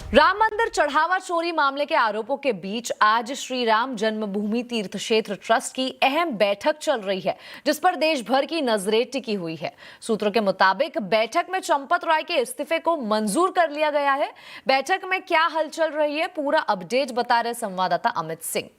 राम मंदिर चढ़ावा चोरी मामले के आरोपों के बीच आज श्री राम जन्मभूमि तीर्थ क्षेत्र ट्रस्ट की अहम बैठक चल रही है, जिस पर देश भर की नजरें टिकी हुई है। सूत्रों के मुताबिक बैठक में चंपत राय के इस्तीफे को मंजूर कर लिया गया है। बैठक में क्या हलचल रही है, पूरा अपडेट बता रहे संवाददाता अमित सिंह।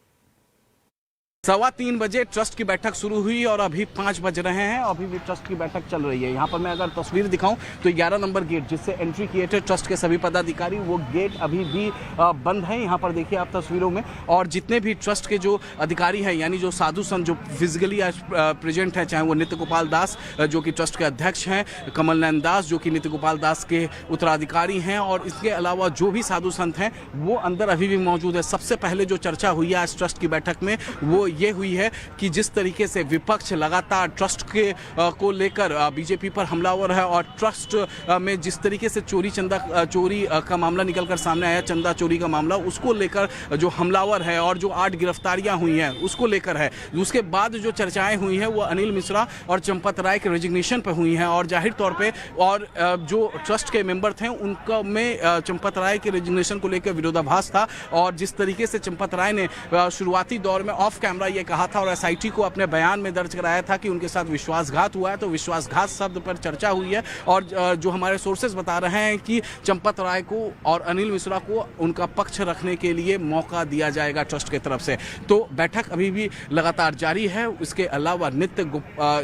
3:15 बजे ट्रस्ट की बैठक शुरू हुई और अभी 5 बज रहे हैं। अभी भी ट्रस्ट की बैठक चल रही है। यहाँ पर मैं अगर तस्वीर दिखाऊं तो 11 नंबर गेट जिससे एंट्री किए थे ट्रस्ट के सभी पदाधिकारी, वो गेट अभी भी बंद है। यहाँ पर देखिए आप तस्वीरों में, और जितने भी ट्रस्ट के जो अधिकारी हैं, यानी जो साधु संत जो फिजिकली आज प्रेजेंट हैं, चाहे वो नित्य गोपाल दास जो कि ट्रस्ट के अध्यक्ष हैं, कमल नयन दास जो कि नित्य गोपाल दास के उत्तराधिकारी हैं, और इसके अलावा जो भी साधु संत हैं वो अंदर अभी भी मौजूद है। सबसे पहले जो चर्चा हुई है आज ट्रस्ट की बैठक में वो ये हुई है कि जिस तरीके से विपक्ष लगातार ट्रस्ट के को लेकर बीजेपी पर हमलावर है, और ट्रस्ट में जिस तरीके से चोरी का मामला निकलकर सामने आया, चंदा चोरी का मामला, उसको लेकर जो हमलावर है और जो 8 गिरफ्तारियां हुई हैं उसको लेकर है। उसके बाद जो चर्चाएं हुई हैं वो अनिल मिश्रा और चंपत राय के रेजिग्नेशन पर हुई हैं, और जाहिर तौर पे और जो ट्रस्ट के मेंबर थे उनका में चंपत राय के रेजिग्नेशन को लेकर विरोधाभास था। और जिस तरीके से चंपत राय ने शुरुआती दौर में ऑफ कैमरा ये कहा था और एसआईटी को अपने बयान में दर्ज कराया था कि उनके साथ विश्वासघात हुआ है, तो विश्वासघात शब्द पर चर्चा हुई है। और जो हमारे सोर्सेज बता रहे हैं कि चंपत राय को और अनिल मिश्रा को उनका पक्ष रखने के लिए मौका दिया जाएगा ट्रस्ट की तरफ से। तो बैठक अभी भी लगातार जारी है।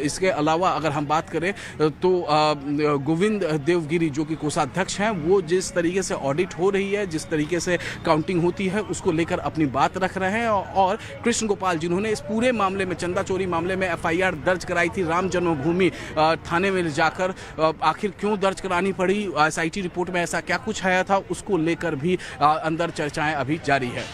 इसके अलावा अगर हम बात करें तो गोविंद देवगिरी जो कि कोषाध्यक्ष हैं, वो जिस तरीके से ऑडिट हो रही है, जिस तरीके से काउंटिंग होती है, उसको लेकर अपनी बात रख रहे हैं। और कृष्ण गोपाल जिन्होंने इस पूरे मामले में, चंदा चोरी मामले में एफआईआर दर्ज कराई थी राम जन्मभूमि थाने में जाकर, आखिर क्यों दर्ज करानी पड़ी, एसआईटी रिपोर्ट में ऐसा क्या कुछ आया था, उसको लेकर भी अंदर चर्चाएं अभी जारी है।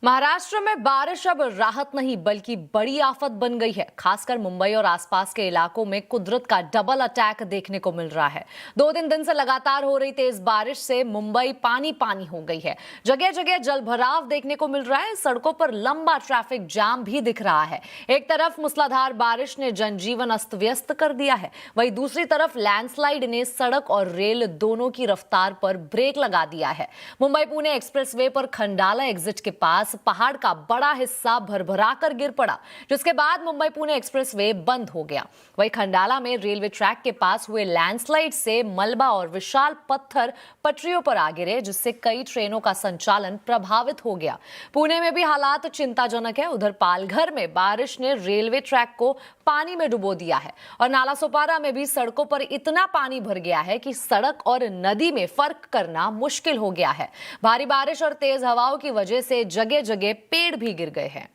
महाराष्ट्र में बारिश अब राहत नहीं बल्कि बड़ी आफत बन गई है। खासकर मुंबई और आसपास के इलाकों में कुदरत का डबल अटैक देखने को मिल रहा है। 2 दिन से लगातार हो रही तेज बारिश से मुंबई पानी पानी हो गई है। जगह जगह जलभराव देखने को मिल रहा है। सड़कों पर लंबा ट्रैफिक जाम भी दिख रहा है। एक तरफ मूसलाधार बारिश ने जनजीवन अस्त व्यस्त कर दिया है, वहीं दूसरी तरफ लैंडस्लाइड ने सड़क और रेल दोनों की रफ्तार पर ब्रेक लगा दिया है। मुंबई पुणे एक्सप्रेसवे पर खंडाला एग्जिट के पास पहाड़ का बड़ा हिस्सा भरभरा कर गिर पड़ा, जिसके बाद मुंबई पुणे एक्सप्रेसवे बंद हो गया। वहीं खंडाला में रेलवे ट्रैक के पास हुए लैंडस्लाइड से मलबा और विशाल पत्थर पटरियों पर आ गिरे, जिससे कई ट्रेनों का संचालन प्रभावित हो गया। पुणे में भी हालात चिंताजनक है। उधर पालघर में बारिश ने रेलवे ट्रैक को पानी में डुबो दिया है, और नालासोपारा में भी सड़कों पर इतना पानी भर गया है कि सड़क और नदी में फर्क करना मुश्किल हो गया है। भारी बारिश और तेज हवाओं की वजह से जगह जगह पेड़ भी गिर गए हैं।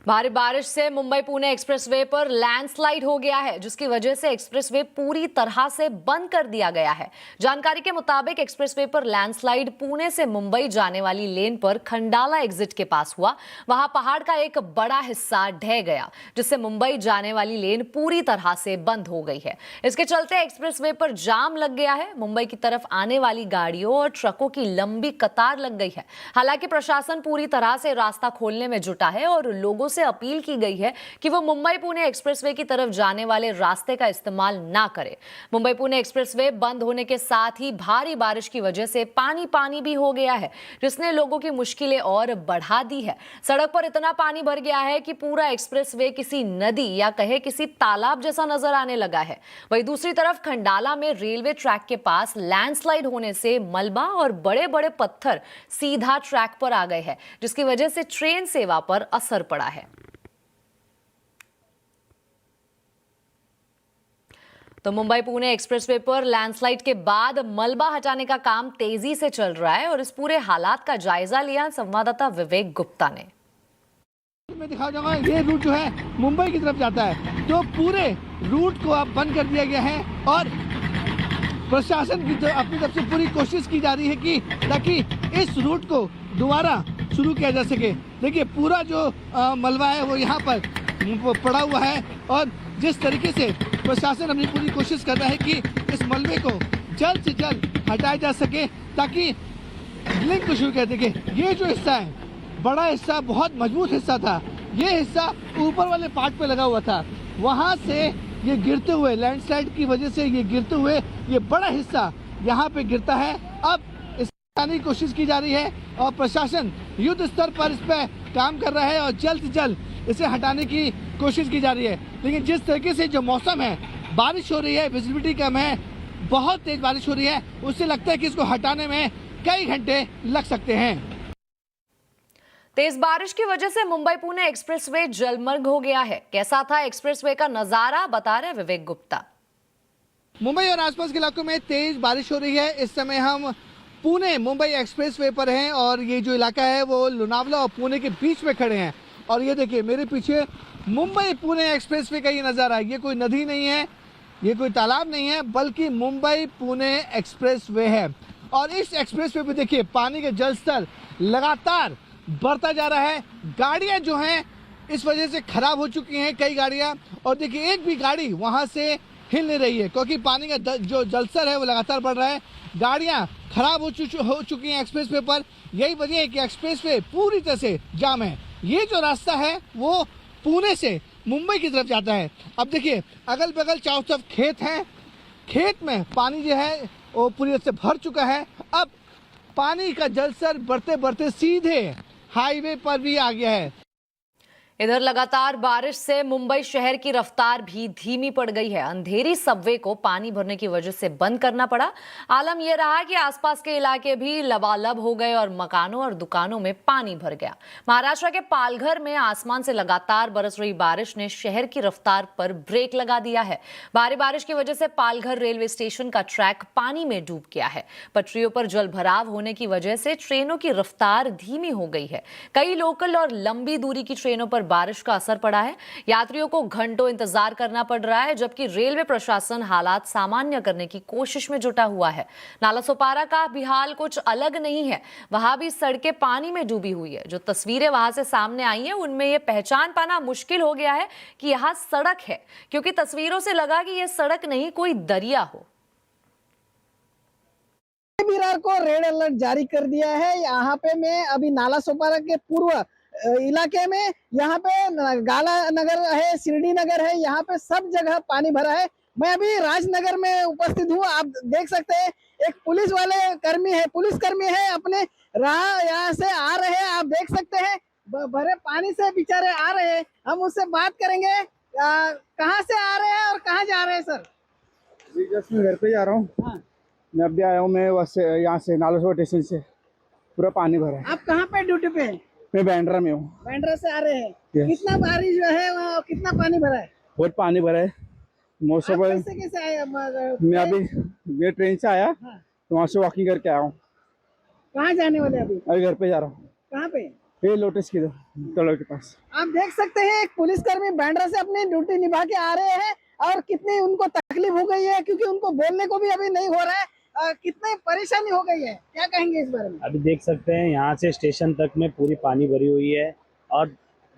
भारी बारिश से मुंबई पुणे एक्सप्रेसवे पर लैंडस्लाइड हो गया है, जिसकी वजह से एक्सप्रेसवे पूरी तरह से बंद कर दिया गया है। जानकारी के मुताबिक एक्सप्रेसवे पर लैंडस्लाइड पुणे से मुंबई जाने वाली लेन पर खंडाला एग्जिट के पास हुआ। वहां पहाड़ का एक बड़ा हिस्सा ढह गया, जिससे मुंबई जाने वाली लेन पूरी तरह से बंद हो गई है। इसके चलते एक्सप्रेसवे पर जाम लग गया है। मुंबई की तरफ आने वाली गाड़ियों और ट्रकों की लंबी कतार लग गई है। हालांकि प्रशासन पूरी तरह से रास्ता खोलने में जुटा है और लोगों से अपील की गई है कि वो मुंबई पुणे एक्सप्रेसवे की तरफ जाने वाले रास्ते का इस्तेमाल ना करें। मुंबई पुणे एक्सप्रेसवे बंद होने के साथ ही भारी बारिश की वजह से पानी पानी भी हो गया है, जिसने लोगों की मुश्किलें और बढ़ा दी है। सड़क पर इतना पानी भर गया है कि पूरा एक्सप्रेसवे किसी नदी या कहे किसी तालाब जैसा नजर आने लगा है। वहीं दूसरी तरफ खंडाला में रेलवे ट्रैक के पास लैंडस्लाइड होने से मलबा और बड़े बड़े पत्थर सीधा ट्रैक पर आ गए हैं, जिसकी वजह से ट्रेन सेवा पर असर पड़ा है। तो मुंबई पुणे एक्सप्रेसवे पर लैंडस्लाइड के बाद मलबा हटाने का काम तेजी से चल रहा है, और इस पूरे हालात का जायजा लिया संवाददाता विवेक गुप्ता ने। मैं दिखा जाऊंगा, ये रूट जो है मुंबई की तरफ जाता है, तो पूरे रूट को अब बंद कर दिया गया है और प्रशासन की अपनी तरफ से पूरी कोशिश की जा रही है कि ताकि इस रूट को दोबारा शुरू किया जा सके। देखिए पूरा जो मलबा है वो यहाँ पर पड़ा हुआ है और जिस तरीके से प्रशासन अपनी पूरी कोशिश कर रहा है कि इस मलबे को जल्द से जल्द हटाया जा सके ताकि लिंक को शुरू कर। देखिए ये जो हिस्सा है बड़ा हिस्सा, बहुत मजबूत हिस्सा था, ये हिस्सा ऊपर वाले पार्ट पे लगा हुआ था, वहाँ से ये गिरते हुए लैंडस्लाइड की वजह से ये गिरते हुए ये बड़ा हिस्सा यहाँ पे गिरता है। अब इस हटाने की कोशिश की जा रही है और प्रशासन युद्ध स्तर पर इस पर काम कर रहा है और जल्द से जल्द इसे हटाने की कोशिश की जा रही है। लेकिन जिस तरीके से जो मौसम है, बारिश हो रही है, विजिबिलिटी कम है, बहुत तेज बारिश हो रही है, उससे लगता है कि इसको हटाने में कई घंटे लग सकते हैं। तेज बारिश की वजह से मुंबई पुणे एक्सप्रेसवे जलमग्न हो गया है। कैसा था एक्सप्रेसवे का नजारा, बता रहे विवेक गुप्ता। मुंबई और आसपास के इलाकों में तेज बारिश हो रही है। इस समय हम पुणे मुंबई एक्सप्रेसवे पर हैं और ये जो इलाका है वो लोनावला और पुणे के बीच में खड़े हैं। और ये देखिए मेरे पीछे मुंबई पुणे एक्सप्रेसवे का ये नज़ारा है। ये कोई नदी नहीं है, ये कोई तालाब नहीं है, बल्कि मुंबई पुणे एक्सप्रेसवे है। और इस एक्सप्रेसवे पे देखिए पानी का जल स्तर लगातार बढ़ता जा रहा है। गाड़ियाँ जो हैं इस वजह से खराब हो चुकी हैं, कई गाड़ियाँ। और देखिए एक भी गाड़ी वहाँ से हिल नहीं रही है क्योंकि पानी का जो जलस्तर है वो लगातार बढ़ रहा है। गाड़ियाँ खराब हो चुकी हैं एक्सप्रेसवे पर। यही वजह है कि एक्सप्रेसवे पूरी तरह से जाम है। ये जो रास्ता है वो पुणे से मुंबई की तरफ जाता है। अब देखिए अगल बगल चारों तरफ खेत हैं, खेत में पानी जो है वो पूरी तरह से भर चुका है। अब पानी का जलस्तर बढ़ते बढ़ते सीधे हाईवे पर भी आ गया है। इधर लगातार बारिश से मुंबई शहर की रफ्तार भी धीमी पड़ गई है। अंधेरी सबवे को पानी भरने की वजह से बंद करना पड़ा। आलम यह रहा कि आसपास के इलाके भी लबालब हो गए और मकानों और दुकानों में पानी भर गया। महाराष्ट्र के पालघर में आसमान से लगातार बरस रही बारिश ने शहर की रफ्तार पर ब्रेक लगा दिया है। भारी बारिश की वजह से पालघर रेलवे स्टेशन का ट्रैक पानी में डूब गया है। पटरियों पर जल भराव होने की वजह से ट्रेनों की रफ्तार धीमी हो गई है। कई लोकल और लंबी दूरी की ट्रेनों पर बारिश का असर पड़ा है। यात्रियों को घंटों इंतजार करना पड़ रहा है, जबकि रेलवे प्रशासन हालात सामान्य करने की कोशिश में जुटा हुआ है। नालासोपारा का भी हाल कुछ अलग नहीं है। वहां भी सड़कें पानी में डूबी हुई है। जो तस्वीरें वहां से सामने आई हैं उनमें यह पहचान पाना मुश्किल हो गया है कि यहां सड़क है, क्योंकि तस्वीरों से लगा कि यह सड़क नहीं कोई दरिया हो। बिहार को रेड अलर्ट जारी कर दिया है। यहाँ पे मैं अभी नालासोपारा के पूर्व इलाके में, यहाँ पे गाला नगर है, शिरडी नगर है, यहाँ पे सब जगह पानी भरा है। मैं अभी राजनगर में उपस्थित हूँ। आप देख सकते हैं एक पुलिस वाले कर्मी है, पुलिसकर्मी है, अपने राह यहाँ से आ रहे हैं। आप देख सकते हैं भरे पानी से बेचारे आ रहे हैं। हम उससे बात करेंगे कहाँ से आ रहे हैं और कहाँ जा रहे हैं सर? जी जस्ट मैं घर पे जा रहा हूँ। हाँ। मैं अभी आया हूँ, मैं बस यहाँ से नालासोपारा स्टेशन से पूरा पानी भरा है। आप कहाँ पे ड्यूटी पे हैं? मैं बैंड्रा में हूँ। बैंड्रा से आ रहे हैं। Yes. कितना बारिश जो है वहाँ कितना पानी भरा है? बहुत पानी भरा है। मौसम कैसे आए? मैं अभी ये ट्रेन से आया, हाँ। तो वहाँ से वॉकिंग करके आया हूँ। कहाँ जाने वाले अभी? अभी घर पे जा रहा हूँ। कहाँ पे? ये लोटस की तलाव के पास। आप देख सकते हैं एक पुलिसकर्मी बैंड्रा से अपनी ड्यूटी निभा के आ रहे हैं और कितनी उनको तकलीफ हो गई है, क्योंकि उनको बोलने को भी अभी नहीं हो रहा है। कितनी परेशानी हो गई है, क्या कहेंगे इस बारे में? अभी देख सकते हैं यहाँ से स्टेशन तक में पूरी पानी भरी हुई है। और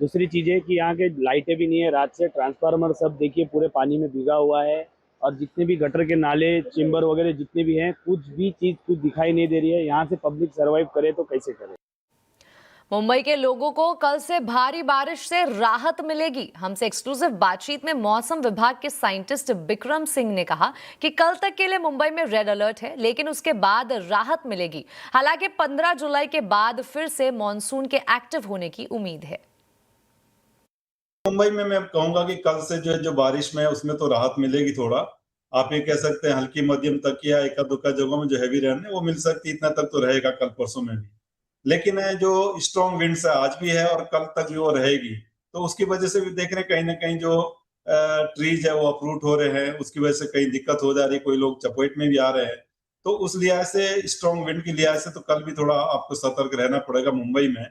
दूसरी चीज़ है कि यहाँ के लाइटें भी नहीं है। रात से ट्रांसफार्मर सब देखिए पूरे पानी में भीगा हुआ है। और जितने भी गटर के नाले, चेम्बर वगैरह जितने भी हैं, कुछ भी चीज़ कुछ दिखाई नहीं दे रही है। यहाँ से पब्लिक सर्वाइव करे तो कैसे करे? मुंबई के लोगों को कल से भारी बारिश से राहत मिलेगी। हमसे एक्सक्लूसिव बातचीत में मौसम विभाग के साइंटिस्ट बिक्रम सिंह ने कहा कि कल तक के लिए मुंबई में रेड अलर्ट है, लेकिन उसके बाद राहत मिलेगी। हालांकि 15 जुलाई के बाद फिर से मॉनसून के एक्टिव होने की उम्मीद है। मुंबई में मैं कहूंगा कि कल से जो बारिश में उसमें तो राहत मिलेगी थोड़ा। आप ये कह सकते हैं हल्की मध्यम तक या एका दुक्का जगहों में जो हैवी रेन है वो मिल सकती है, इतना तक तो रहेगा कल परसों में भी। लेकिन जो स्ट्रॉन्ग विंड्स आज भी है और कल तक भी वो रहेगी, तो उसकी वजह से भी देख रहे हैं कहीं ना कहीं जो ट्रीज है वो अपरूट हो रहे हैं, उसकी वजह से कहीं दिक्कत हो जा रही है, कोई लोग चपेट में भी आ रहे हैं। तो उस लिहाज से स्ट्रॉन्ग विंड की लिहाज से तो कल भी थोड़ा आपको सतर्क रहना पड़ेगा मुंबई में।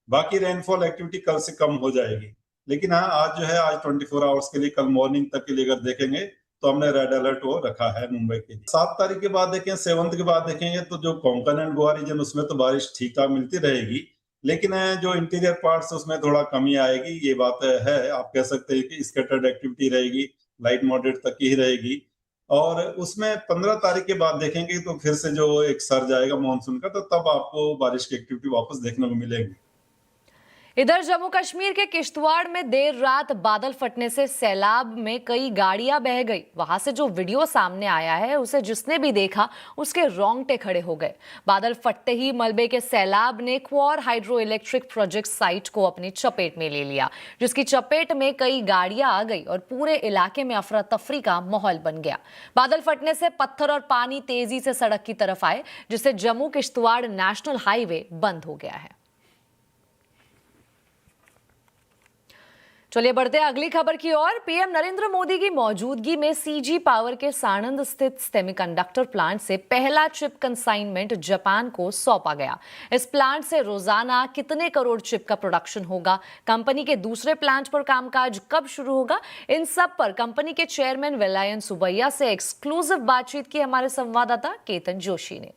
बाकी रेनफॉल एक्टिविटी कल से कम हो जाएगी, लेकिन हाँ आज जो है आज 24 आवर्स के लिए, कल मॉर्निंग तक के लिए अगर देखेंगे तो हमने रेड अलर्ट वो रखा है मुंबई के लिए। 7 तारीख के बाद देखें, 7 के बाद देखेंगे तो जो कोंकण एंड गोवा रीजन उसमें तो बारिश ठीक ठाक मिलती रहेगी, लेकिन जो इंटीरियर पार्ट्स उसमें थोड़ा कमी आएगी, ये बात है। आप कह सकते हैं कि स्कैटर्ड एक्टिविटी रहेगी, लाइट मॉडरेट तक की ही रहेगी। और उसमें 15 तारीख के बाद देखेंगे तो फिर से जो एक सर्ज आएगा मानसून का, तो तब आपको बारिश की एक्टिविटी वापस देखने को मिलेगी। इधर जम्मू कश्मीर के किश्तवाड़ में देर रात बादल फटने से सैलाब में कई गाड़ियां बह गई। वहां से जो वीडियो सामने आया है उसे जिसने भी देखा उसके रोंगटे खड़े हो गए। बादल फटते ही मलबे के सैलाब ने क्वार हाइड्रो इलेक्ट्रिक प्रोजेक्ट साइट को अपनी चपेट में ले लिया, जिसकी चपेट में कई गाड़ियां आ गई और पूरे इलाके में अफरा तफरी का माहौल बन गया। बादल फटने से पत्थर और पानी तेजी से सड़क की तरफ आए, जिससे जम्मू किश्तवाड़ नेशनल हाईवे बंद हो गया है। चलिए बढ़ते हैं अगली खबर की ओर। पीएम नरेंद्र मोदी की मौजूदगी में सीजी पावर के साणंद स्थित सेमीकंडक्टर प्लांट से पहला चिप कंसाइनमेंट जापान को सौंपा गया। इस प्लांट से रोजाना कितने करोड़ चिप का प्रोडक्शन होगा, कंपनी के दूसरे प्लांट पर कामकाज कब शुरू होगा, इन सब पर कंपनी के चेयरमैन वेलायन सुबैया से एक्सक्लूसिव बातचीत की हमारे संवाददाता केतन जोशी ने।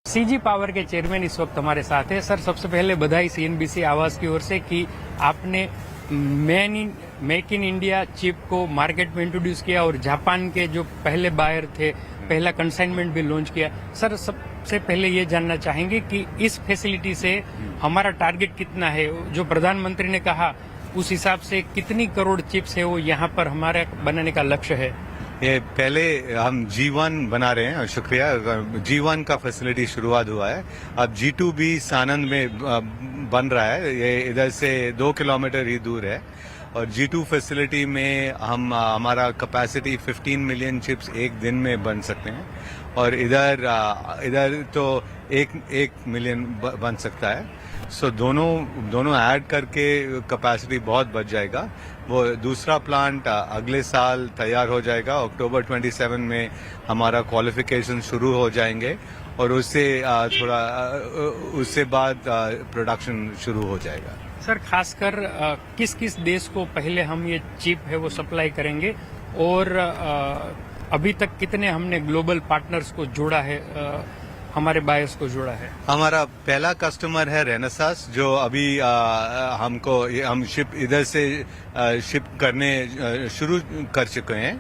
सीजी पावर के चेयरमैन इस वक्त हमारे साथ है। सर, सबसे पहले बधाई सीएनबीसी आवाज की ओर से कि आपने मेक इन इंडिया चिप को मार्केट में इंट्रोड्यूस किया और जापान के जो पहले बायर थे पहला कंसाइनमेंट भी लॉन्च किया। सर, सबसे पहले ये जानना चाहेंगे कि इस फैसिलिटी से हमारा टारगेट कितना है, जो प्रधानमंत्री ने कहा उस हिसाब से कितनी करोड़ चिप्स है वो यहाँ पर हमारे बनाने का लक्ष्य है? ये पहले हम G1 बना रहे हैं, शुक्रिया। G1 का फैसिलिटी शुरुआत हुआ है, अब G2 भी सानंद में बन रहा है। ये इधर से 2 किलोमीटर ही दूर है और G2 फैसिलिटी में हमारा कैपेसिटी 15 मिलियन चिप्स एक दिन में बन सकते हैं और इधर तो 1 मिलियन बन सकता है। सो दोनों ऐड करके कैपेसिटी बहुत बढ़ जाएगा। वो दूसरा प्लांट अगले साल तैयार हो जाएगा, अक्टूबर 27 में हमारा क्वालिफिकेशन शुरू हो जाएंगे और उससे बाद प्रोडक्शन शुरू हो जाएगा। सर, खासकर किस किस देश को पहले हम ये चिप है वो सप्लाई करेंगे और अभी तक कितने हमने ग्लोबल पार्टनर्स को जोड़ा है, हमारे बायर्स को जोड़ा है? हमारा पहला कस्टमर है रेनेसास, जो अभी हम शिप इधर से शिप करने शुरू कर चुके हैं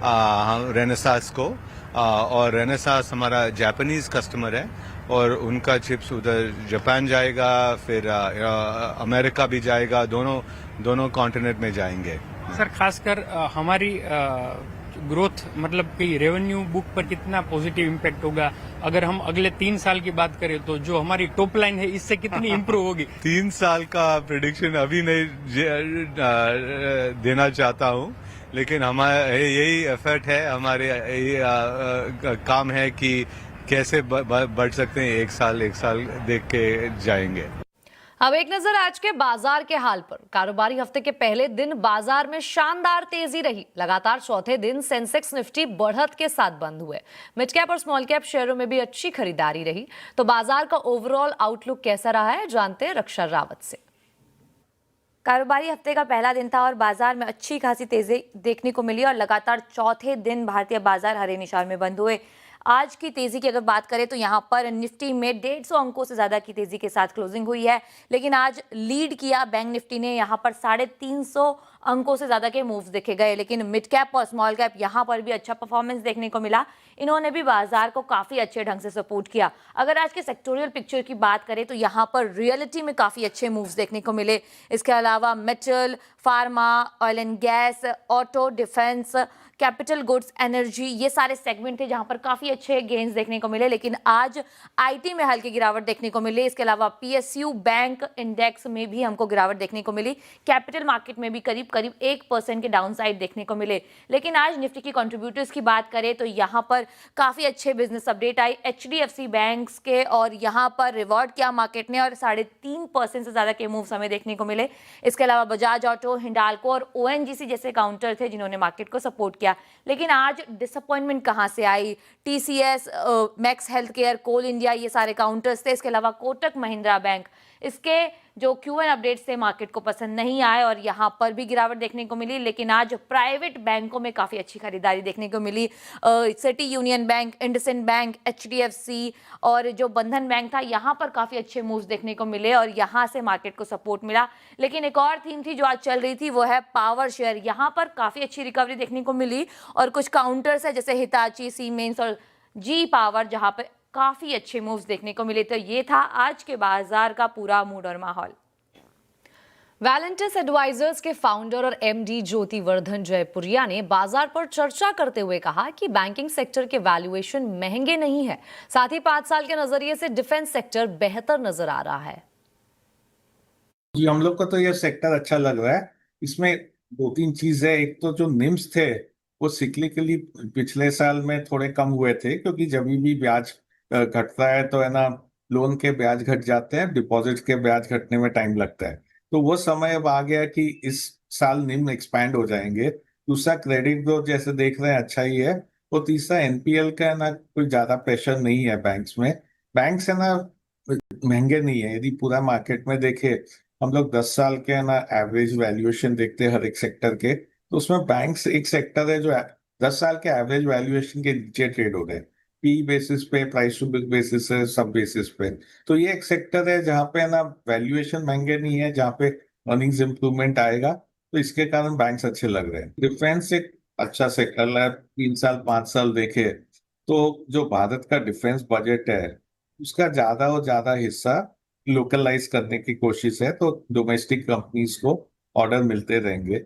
हम रेनेसास को, और रेनेसास हमारा जापानीज कस्टमर है और उनका चिप्स उधर जापान जाएगा, फिर अमेरिका भी जाएगा, दोनों कॉन्टिनेंट में जाएंगे। सर, खासकर हमारी ग्रोथ मतलब कि रेवेन्यू बुक पर कितना पॉजिटिव इम्पैक्ट होगा? अगर हम अगले 3 साल की बात करें तो जो हमारी टॉप लाइन है इससे कितनी इम्प्रूव होगी? 3 साल का प्रेडिक्शन अभी नहीं देना चाहता हूँ, लेकिन हमारा यही एफर्ट है, हमारे यही काम है कि कैसे बढ़ सकते हैं। एक साल देख के जाएंगे। अब एक नजर आज के बाजार के हाल पर। कारोबारी हफ्ते के पहले दिन बाजार में शानदार तेजी रही। लगातार चौथे दिन सेंसेक्स निफ्टी बढ़त के साथ बंद हुए। मिड कैप और स्मॉल कैप शेयरों में भी अच्छी खरीदारी रही। तो बाजार का ओवरऑल आउटलुक कैसा रहा है, जानते हैं रक्षा रावत से। कारोबारी हफ्ते का पहला दिन था और बाजार में अच्छी खासी तेजी देखने को मिली और लगातार चौथे दिन भारतीय बाजार हरे निशान में बंद हुए। आज की तेजी की अगर बात करें तो यहाँ पर निफ्टी में 150 अंकों से ज़्यादा की तेजी के साथ क्लोजिंग हुई है, लेकिन आज लीड किया बैंक निफ्टी ने, यहाँ पर 350 अंकों से ज़्यादा के मूव्स देखे गए। लेकिन मिड कैप और स्मॉल कैप यहाँ पर भी अच्छा परफॉर्मेंस देखने को मिला, इन्होंने भी बाजार को काफ़ी अच्छे ढंग से सपोर्ट किया। अगर आज के सेक्टोरियल पिक्चर की बात करें तो यहाँ पर रियलिटी में काफ़ी अच्छे मूव्स देखने को मिले। इसके अलावा metal, pharma, oil and gas, auto, defence, capital goods, energy, ये सारे सेगमेंट थे जहां पर काफ़ी अच्छे गेन्स देखने को मिले। लेकिन आज आईटी में हल्की गिरावट देखने को मिली। इसके अलावा पीएसयू बैंक इंडेक्स में भी हमको गिरावट देखने को मिली। कैपिटल मार्केट में भी करीब 1% के डाउन साइड देखने को मिले। लेकिन आज निफ्टी की कंट्रीब्यूटर्स की बात करें तो यहाँ पर काफ़ी अच्छे बिजनेस अपडेट आई HDFC बैंक्स के, और यहाँ पर रिवॉर्ड किया मार्केट ने और 3.5% से ज़्यादा के मूव्स हमें देखने को मिले। इसके अलावा बजाज ऑटो, हिंडाल्को और ONGC जैसे काउंटर थे जिन्होंने मार्केट को सपोर्ट किया। लेकिन आज डिसअपॉइंटमेंट कहां से आई? TCS, मैक्स हेल्थ केयर, कोल इंडिया, ये सारे काउंटर्स थे। इसके अलावा कोटक महिंद्रा बैंक, इसके जो Q1 अपडेट्स थे मार्केट को पसंद नहीं आए और यहाँ पर भी गिरावट देखने को मिली, लेकिन आज प्राइवेट बैंकों में काफ़ी अच्छी खरीदारी देखने को मिली। City Union bank, IndusInd bank, HDFC और जो बंधन बैंक था, यहाँ पर काफ़ी अच्छे मूव्स देखने को मिले और यहाँ से मार्केट को सपोर्ट मिला। लेकिन एक और थीम थी जो आज चल रही थी, वो है पावर शेयर। यहाँ पर काफ़ी अच्छी रिकवरी देखने को मिली और कुछ काउंटर्स है जैसे हिताची, सीमेंस और जी पावर, जहाँ पर काफ़ी अच्छे मूव्स देखने को मिले। तो ये था आज के बाजार का पूरा मूड और माहौल। वैलेंटिस एडवाइजर्स के फाउंडर और MD ज्योतिवर्धन जयपुरिया ने बाजार पर चर्चा करते हुए कहा कि बैंकिंग सेक्टर के वैल्यूएशन महंगे नहीं है, साथ ही 5 साल के नजरिए से डिफेंस सेक्टर बेहतर नजर आ रहा है। जी, हम लोग को तो ये सेक्टर अच्छा लग रहा है। इसमें 2-3 चीज है। एक तो जो निम्स थे वो सिक्लिकली पिछले साल में थोड़े कम हुए थे, क्योंकि जब भी ब्याज घटता है तो है ना, लोन के ब्याज घट जाते हैं, डिपॉजिट के ब्याज घटने में टाइम लगता है। तो वो समय अब आ गया कि इस साल निम्न एक्सपैंड हो जाएंगे। दूसरा, क्रेडिट ग्रोथ जैसे देख रहे हैं अच्छा ही है। और तीसरा, NPL का है ना कोई ज्यादा प्रेशर नहीं है बैंक्स में। बैंक्स है ना महंगे नहीं है। यदि पूरा मार्केट में देखे, हम लोग 10 साल के है ना एवरेज वैल्यूएशन देखते हैं हर एक सेक्टर के, तो उसमें बैंक्स एक सेक्टर है जो 10 साल के एवरेज वैल्यूएशन के नीचे ट्रेड हो रहे हैं। पी बेसिस पे, प्राइस टू बुक बेसिस है, सब बेसिस पे। तो ये एक सेक्टर है जहाँ पे ना वैल्यूएशन महंगे नहीं है, जहाँ पे अर्निंग्स इंप्रूवमेंट आएगा। तो इसके कारण बैंक्स अच्छे लग रहे हैं। डिफेंस एक अच्छा सेक्टर है। 3 साल 5 साल देखे तो जो भारत का डिफेंस बजट है उसका ज्यादा और ज्यादा हिस्सा लोकलाइज करने की कोशिश है, तो डोमेस्टिक कंपनीज को ऑर्डर मिलते रहेंगे।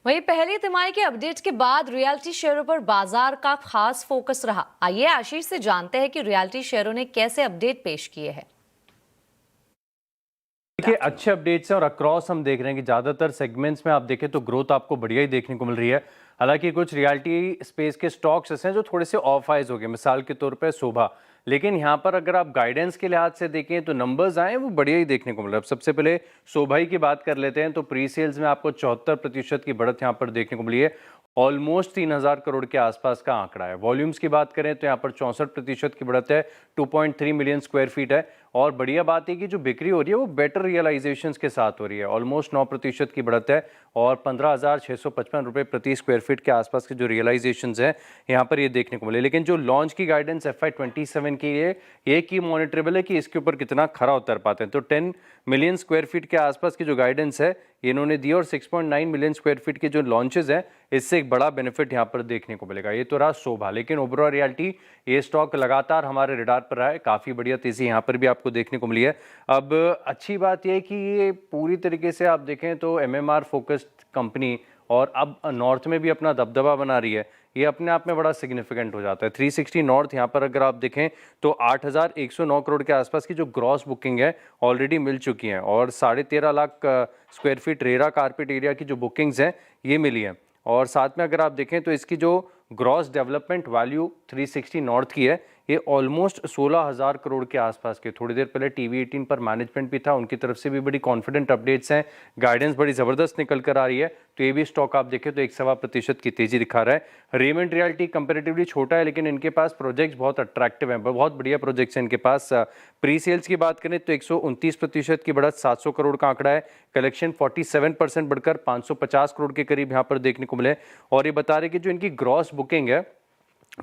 वहीं पहली तिमाही के अपडेट के बाद रियल्टी शेयरों पर बाजार का खास फोकस रहा। आइए आशीष से जानते हैं कि रियल्टी शेयरों ने कैसे अपडेट पेश किए हैं। देखिए, अच्छे अपडेट्स हैं और अक्रॉस हम देख रहे हैं कि ज़्यादातर सेगमेंट्स में आप देखें तो ग्रोथ आपको बढ़िया ही देखने को मिल रही है। हालांकि कुछ रियल्टी स्पेस के स्टॉक्स ऐसे हैं जो थोड़े से ऑफ आइज हो गए, मिसाल के तौर पे शोभा। लेकिन यहाँ पर अगर आप गाइडेंस के लिहाज से देखें तो नंबर्स आए वो बढ़िया ही देखने को मिल रहा है। सबसे पहले शोभा की बात कर लेते हैं तो प्री सेल्स में आपको 74% की बढ़त यहाँ पर देखने को मिली है। ऑलमोस्ट 3000 करोड़ के आसपास का आंकड़ा है। वॉल्यूम्स की बात करें तो यहाँ पर 64% की बढ़त है, 2.3 मिलियन स्क्वायर फीट है। और बढ़िया बात है कि जो बिक्री हो रही है वो बेटर रियलाइजेशंस के साथ हो रही है। ऑलमोस्ट 9% की बढ़त है और 15,655 रुपये प्रति स्क्वायर फीट के आसपास के जो रियलाइजेशंस हैं यहाँ पर ये देखने को मिले। लेकिन जो लॉन्च की गाइडेंस FY27 की है, ये की मॉनिटरेबल है कि इसके ऊपर कितना खरा उतर पाते हैं। तो 10 मिलियन स्क्वायर फीट के आसपास की जो गाइडेंस है इन्होंने दी और 6.9 मिलियन स्क्वायर फीट के जो लॉन्चेस हैं इससे एक बड़ा बेनिफिट यहाँ पर देखने को मिलेगा। ये तो रहा शोभा। लेकिन ओबरॉल रियल्टी ये स्टॉक लगातार हमारे रडार पर रहा है, काफ़ी बढ़िया तेज़ी यहाँ पर भी आपको देखने को मिली है। अब अच्छी बात यह है कि ये पूरी तरीके से आप देखें तो MMR फोकस्ड कंपनी और अब नॉर्थ में भी अपना दबदबा बना रही है, ये अपने आप में बड़ा सिग्निफिकेंट हो जाता है। 360 नॉर्थ यहाँ पर अगर आप देखें तो 8,109 करोड़ के आसपास की जो ग्रॉस बुकिंग है ऑलरेडी मिल चुकी हैं और 13.5 lakh square feet RERA carpet area की जो बुकिंग्स हैं ये मिली हैं। और साथ में अगर आप देखें तो इसकी जो ग्रॉस डेवलपमेंट वैल्यू 360 नॉर्थ की है ये ऑलमोस्ट 16,000 करोड़ के आसपास के। थोड़ी देर पहले TV18 पर मैनेजमेंट भी था, उनकी तरफ से भी बड़ी कॉन्फिडेंट अपडेट्स हैं, गाइडेंस बड़ी ज़बरदस्त निकल कर आ रही है। तो ये भी स्टॉक आप देखें तो 1.25% की तेज़ी दिखा रहा है। रेमंड रियल्टी कंपेरेटिवली छोटा है लेकिन इनके पास प्रोजेक्ट्स बहुत अट्रैक्टिव हैं, बहुत बढ़िया प्रोजेक्ट्स हैं इनके पास। प्री सेल्स की बात करें तो 129% की बढ़त, 700 करोड़ का आंकड़ा है। कलेक्शन 47% बढ़कर 550 करोड़ के करीब यहाँ पर देखने को मिले। और ये बता रहे कि जो इनकी ग्रॉस बुकिंग है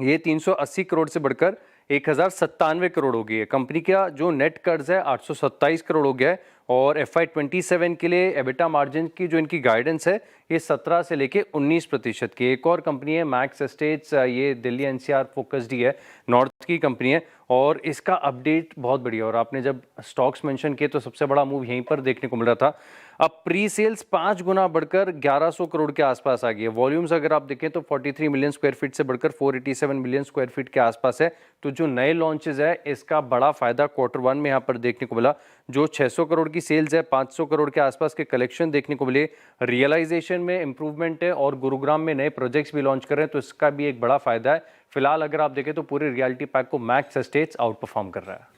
ये 380 करोड़ से बढ़कर 1097 करोड़ हो गई है। कंपनी का जो नेट कर्ज है 827 करोड़ हो गया है और FY27 के लिए एबिटा मार्जिन की जो इनकी गाइडेंस है ये 17 से लेके 19% की। एक और कंपनी है मैक्स एस्टेट्स, ये दिल्ली NCR फोकस्ड ही है, नॉर्थ की कंपनी है और इसका अपडेट बहुत बढ़िया। और आपने जब स्टॉक्स मेंशन किए तो सबसे बड़ा मूव यहीं पर देखने को मिल रहा था। अब प्री सेल्स 5 गुना बढ़कर 1100 करोड़ के आसपास आ गई है। वॉल्यूम्स अगर आप देखें तो 43 मिलियन स्क्वायर फीट से बढ़कर 487 मिलियन स्क्वायर फीट के आसपास है। तो जो नए लॉन्चेस है इसका बड़ा फायदा Q1 में यहाँ पर देखने को मिला। जो 600 करोड़ की सेल्स है, 500 करोड़ के आसपास के कलेक्शन देखने को मिले, रियलाइजेशन में इंप्रूवमेंट है और गुरुग्राम में नए प्रोजेक्ट्स भी लॉन्च कर रहे हैं तो इसका भी एक बड़ा फायदा है। फिलहाल अगर आप देखें तो पूरे रियल्टी पैक को मैक्स एस्टेट्स आउट परफॉर्म कर रहा है।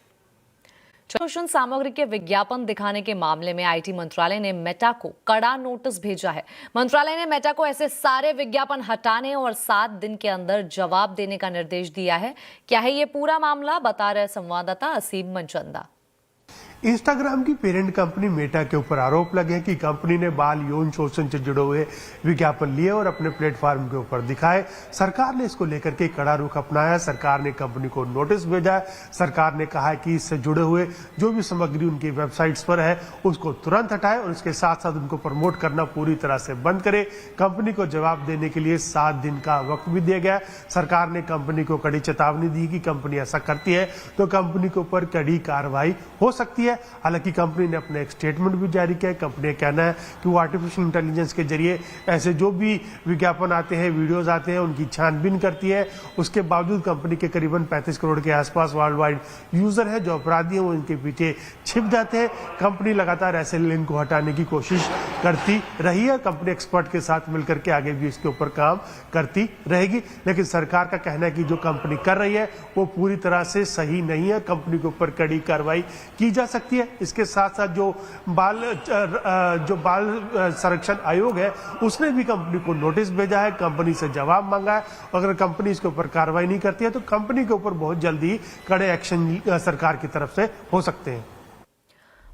पोषण सामग्री के विज्ञापन दिखाने के मामले में IT मंत्रालय ने मेटा को कड़ा नोटिस भेजा है। मंत्रालय ने मेटा को ऐसे सारे विज्ञापन हटाने और 7 दिन के अंदर जवाब देने का निर्देश दिया है। क्या है ये पूरा मामला, बता रहे संवाददाता असीम मनचंदा। इंस्टाग्राम की पेरेंट कंपनी मेटा के ऊपर आरोप लगे हैं कि कंपनी ने बाल यौन शोषण से जुड़े हुए विज्ञापन लिए और अपने प्लेटफॉर्म के ऊपर दिखाए। सरकार ने इसको लेकर के कड़ा रुख अपनाया। सरकार ने कंपनी को नोटिस भेजा है। सरकार ने कहा है कि इससे जुड़े हुए जो भी सामग्री उनकी वेबसाइट्स पर है उसको तुरंत हटाए और उसके साथ साथ उनको प्रमोट करना पूरी तरह से बंद करे। कंपनी को जवाब देने के लिए 7 दिन का वक्त भी दिया गया। सरकार ने कंपनी को कड़ी चेतावनी दी कि कंपनी ऐसा करती है तो कंपनी के ऊपर कड़ी कार्रवाई हो सकती है। हालांकि कंपनी ने अपना एक स्टेटमेंट भी जारी किया है। कंपनी का कहना है कि वो आर्टिफिशियल इंटेलिजेंस के जरिए ऐसे जो भी विज्ञापन आते हैं, वीडियोस आते हैं, उनकी छानबीन करती है। उसके बावजूद कंपनी के करीबन 35 करोड़ के आसपास वर्ल्ड वाइड यूजर है जो अपराधी हैं, वो इनके पीछे छिप जाते हैं। कंपनी लगातार ऐसे लिंक को हटाने की कोशिश करती रही है। कंपनी एक्सपर्ट के साथ मिलकर के आगे भी इसके ऊपर काम करती रहेगी। लेकिन सरकार का कहना है कि जो कंपनी कर रही है वो पूरी तरह से सही नहीं है। कंपनी के ऊपर कड़ी कार्रवाई की जा सकती है। इसके साथ साथ जो बाल संरक्षण आयोग है उसने भी कंपनी को नोटिस भेजा है, कंपनी से जवाब मांगा है। अगर कंपनी इसके ऊपर कार्रवाई नहीं करती है तो कंपनी के ऊपर बहुत जल्दी कड़े एक्शन सरकार की तरफ से हो सकते हैं।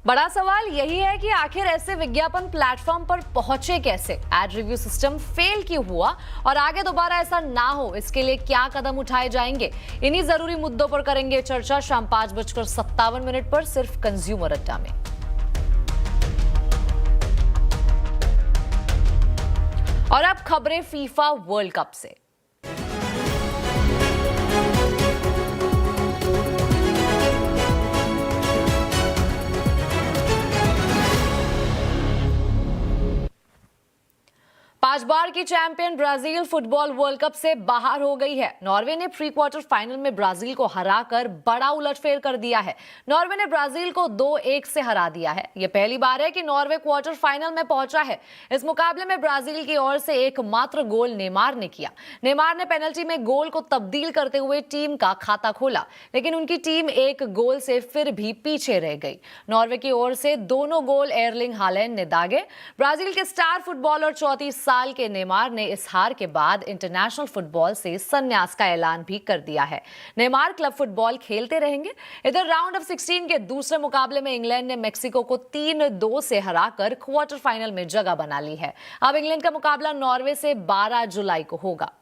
बड़ा सवाल यही है कि आखिर ऐसे विज्ञापन प्लेटफॉर्म पर पहुंचे कैसे, एड रिव्यू सिस्टम फेल क्यों हुआ और आगे दोबारा ऐसा ना हो इसके लिए क्या कदम उठाए जाएंगे। इन्हीं जरूरी मुद्दों पर करेंगे चर्चा शाम 5:57 पर सिर्फ कंज्यूमर अड्डा में। और अब खबरें फीफा वर्ल्ड कप से। पांच बार की champion Brazil football world cup से बाहर हो गई है। नॉर्वे ने प्री क्वार्टर फाइनल में ब्राजील को हराकर बड़ा उलटफेर कर दिया है। नॉर्वे ने ब्राजील को 2-1 से हरा दिया है। यह पहली बार है कि नॉर्वे क्वार्टर फाइनल में पहुंचा है। इस मुकाबले में ब्राजील की ओर से एकमात्र गोल नेमार ने किया। नेमार ने पेनल्टी में गोल को तब्दील करते हुए टीम का खाता खोला, लेकिन उनकी टीम एक गोल से फिर भी पीछे रह गई। नॉर्वे की ओर से दोनों गोल एर्लिंग हालैंड ने दागे। ब्राजील के स्टार फुटबॉलर 34 साल के नेमार ने इस हार के बाद इंटरनेशनल फुटबॉल से संन्यास का ऐलान भी कर दिया है। नेमार क्लब फुटबॉल खेलते रहेंगे। इधर राउंड ऑफ 16 के दूसरे मुकाबले में इंग्लैंड ने मेक्सिको को 3-2 से हराकर क्वार्टर फाइनल में जगह बना ली है। अब इंग्लैंड का मुकाबला नॉर्वे से 12 जुलाई को होगा।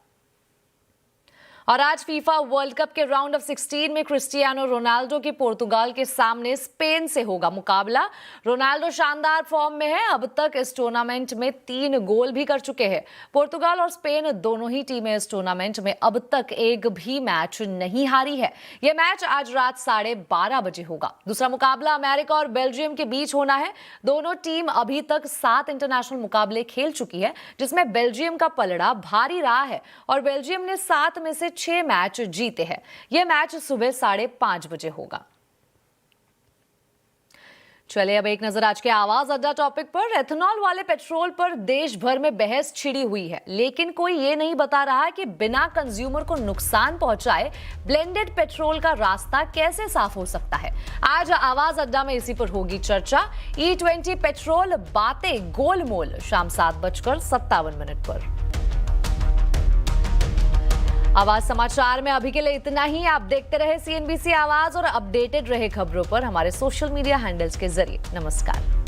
और आज फीफा वर्ल्ड कप के राउंड ऑफ 16 में क्रिस्टियानो रोनाल्डो की पुर्तगाल के सामने स्पेन से होगा मुकाबला। रोनाल्डो शानदार फॉर्म में है। अब तक इस टूर्नामेंट में 3 गोल भी कर चुके हैं। पुर्तगाल और स्पेन दोनों ही टीमें इस टूर्नामेंट में अब तक एक भी मैच नहीं हारी है। यह मैच आज रात 12:30 बजे होगा। दूसरा मुकाबला अमेरिका और बेल्जियम के बीच होना है। दोनों टीम अभी तक 7 इंटरनेशनल मुकाबले खेल चुकी है, जिसमें बेल्जियम का पलड़ा भारी रहा है और बेल्जियम ने 7 में से 6 मैच जीते हैं। यह मैच सुबह 5:30 बजे होगा। चलिए अब एक नजर आज के आवाज अड्डा टॉपिक पर। एथेनॉल वाले पेट्रोल पर देश भर में बहस छिड़ी हुई है, लेकिन कोई ये नहीं बता रहा कि बिना कंज्यूमर को नुकसान पहुंचाए ब्लेंडेड पेट्रोल का रास्ता कैसे साफ हो सकता है। आज आवाज अड्डा में इसी पर होगी चर्चा। E20 पेट्रोल बातें गोलमोल शाम 7:57 पर। आवाज समाचार में अभी के लिए इतना ही। आप देखते रहे CNBC आवाज और अपडेटेड रहे खबरों पर हमारे सोशल मीडिया हैंडल्स के जरिए। नमस्कार।